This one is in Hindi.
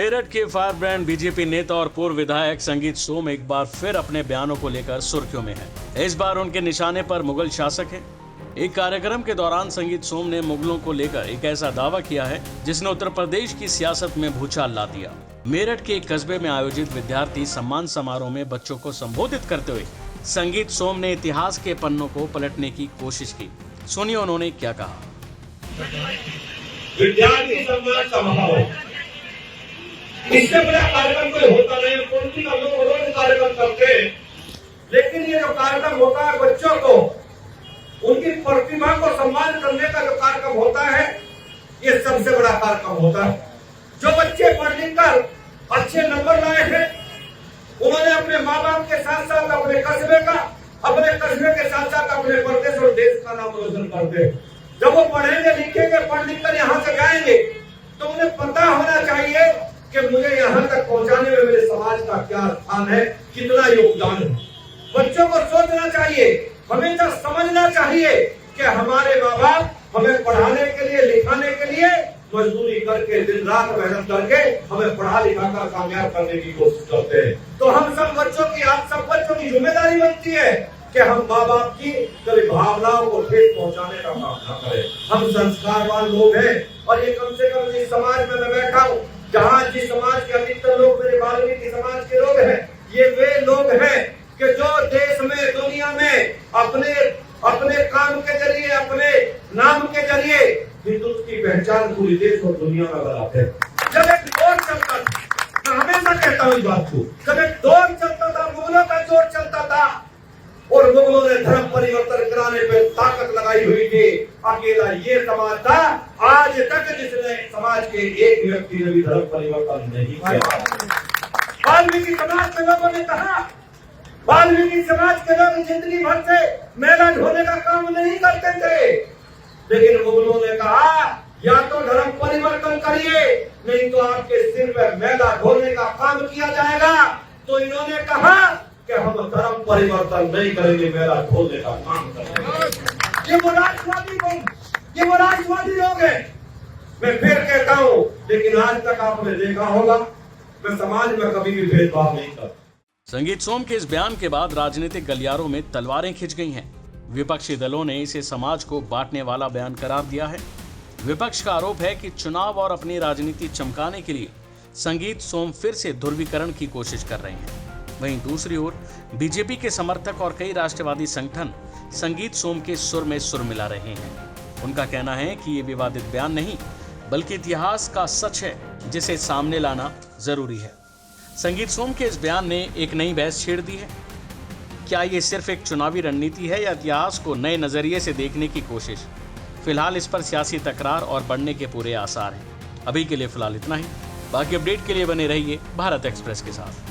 मेरठ के फायर ब्रांड बीजेपी नेता और पूर्व विधायक संगीत सोम एक बार फिर अपने बयानों को लेकर सुर्खियों में है। इस बार उनके निशाने पर मुगल शासक हैं। एक कार्यक्रम के दौरान संगीत सोम ने मुगलों को लेकर एक ऐसा दावा किया है जिसने उत्तर प्रदेश की सियासत में भूचाल ला दिया। मेरठ के एक कस्बे में आयोजित विद्यार्थी सम्मान समारोह में बच्चों को संबोधित करते हुए संगीत सोम ने इतिहास के पन्नों को पलटने की कोशिश की। सुनिए उन्होंने क्या कहा। विद्यार्थी सम्मान समारोह, इससे बड़ा कार्यक्रम कोई होता नहीं। कौन का लोग रोज कार्यक्रम करते हैं, लेकिन ये जो कार्यक्रम होता है बच्चों को उनकी प्रतिभा को सम्मान करने का जो कार्यक्रम होता है, ये सबसे बड़ा कार्यक्रम होता है। जो बच्चे पढ़ लिख कर अच्छे नंबर लाए हैं, उन्होंने अपने माँ बाप के साथ साथ अपने कस्बे के साथ साथ अपने प्रदेश और देश का नाम रोशन करते हैं। जब वो पढ़ेंगे लिखेंगे, पढ़ लिख कर यहाँ से जाएंगे, तो उन्हें पता होना चाहिए कि मुझे यहाँ तक पहुँचाने में मेरे समाज का क्या स्थान है, कितना योगदान है। बच्चों को सोचना चाहिए, हमेशा समझना चाहिए कि हमारे माँ बाप हमें पढ़ाने के लिए, लिखाने के लिए मजदूरी करके, दिन रात मेहनत करके हमें पढ़ा लिखा कर कामयाब करने की कोशिश करते हैं। तो हम सब बच्चों की, आप सब बच्चों की जिम्मेदारी बनती है कि हम माँ बाप की कभी भावनाओं को ठेस पहुँचाने का काम न करें। हम संस्कारवान लोग हैं और ये कम से कम जिस समाज में मैं बैठा हूँ, जहाँ जिस समाज के अधिकतर लोग मेरे वाल्मीकि समाज के लोग हैं, ये वे लोग हैं कि जो देश में, दुनिया में अपने काम के जरिए, अपने नाम के जरिए हिंदुत्व की पहचान पूरी देश और दुनिया में बनाते हैं। जब एक दौर चलता था, मैं हमेशा कहता हूँ इस बात को, जब एक दौर चलता था, मुगलों का जोर चलता था और मुगलों ने धर्म परिवर्तन कराने पे ताकत लगाई हुई थी, अकेला ये समाज था आज तक जिसने समाज के एक व्यक्ति ने भी धर्म परिवर्तन नहीं किया। वाल्मीकि समाज के लोगों ने कहा, वाल्मीकि समाज के लोग जिंदगी भर से मेला ढोने का काम नहीं करते थे, लेकिन मुगलों ने कहा या तो धर्म परिवर्तन करिए, नहीं तो आपके सिर में मेला ढोने का काम किया जाएगा। तो इन्होंने कहा कि हम धर्म परिवर्तन नहीं करेंगे, मेला ढोने का काम करेंगे। ये वो राष्ट्रवादी लोग हैं। मैं फिर कहता हूँ, लेकिन आज तक आपने देखा होगा मैं समाज में कभी भी भेदभाव नहीं करता। संगीत सोम के इस बयान के बाद राजनीतिक गलियारों में तलवारें खिंच गई हैं। विपक्षी दलों ने इसे समाज को बांटने वाला बयान करार दिया है। विपक्ष का आरोप है कि चुनाव और अपनी राजनीति चमकाने के लिए संगीत सोम फिर से ध्रुवीकरण की कोशिश कर रहे हैं। वहीं दूसरी ओर बीजेपी के समर्थक और कई राष्ट्रवादी संगठन संगीत सोम के सुर में सुर मिला रहे हैं। उनका कहना है कि ये विवादित बयान नहीं, बल्कि इतिहास का सच है जिसे सामने लाना जरूरी है। संगीत सोम के इस बयान ने एक नई बहस छेड़ दी है। क्या ये सिर्फ एक चुनावी रणनीति है या इतिहास को नए नजरिए से देखने की कोशिश? फिलहाल इस पर सियासी तकरार और बढ़ने के पूरे आसार हैं। अभी के लिए फिलहाल इतना ही। बाकी अपडेट के लिए बने रहिए भारत एक्सप्रेस के साथ।